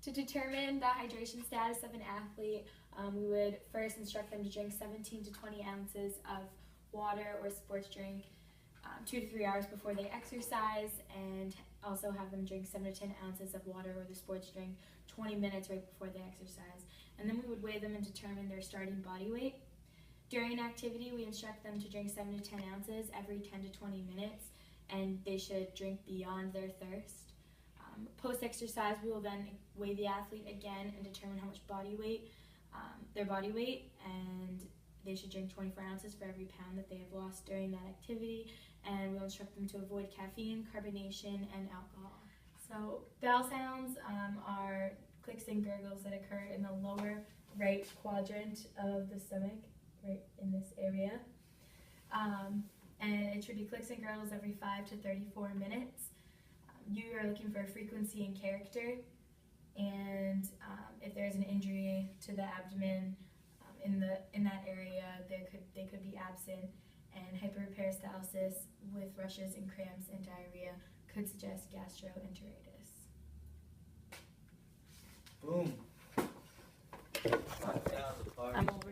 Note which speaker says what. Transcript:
Speaker 1: To determine the hydration status of an athlete, we would first instruct them to drink 17 to 20 ounces of water or sports drink 2 to 3 hours before they exercise, and also have them drink 7 to 10 ounces of water or the sports drink 20 minutes right before they exercise. And then we would weigh them and determine their starting body weight. During activity, we instruct them to drink 7 to 10 ounces every 10 to 20 minutes, and they should drink beyond their thirst. Post-exercise, we will then weigh the athlete again and determine how much their body weight, and they should drink 24 ounces for every pound that they have lost during that activity, and we'll instruct them to avoid caffeine, carbonation, and alcohol. So bowel sounds are clicks and gurgles that occur in the lower right quadrant of the stomach, right in this area. And it should be clicks and gurgles every 5 to 34 minutes. You are looking for frequency and character, and if there's an injury to the abdomen in that area, they could be absent, and hyperperistalsis with rushes and cramps and diarrhea could suggest gastroenteritis.
Speaker 2: Boom.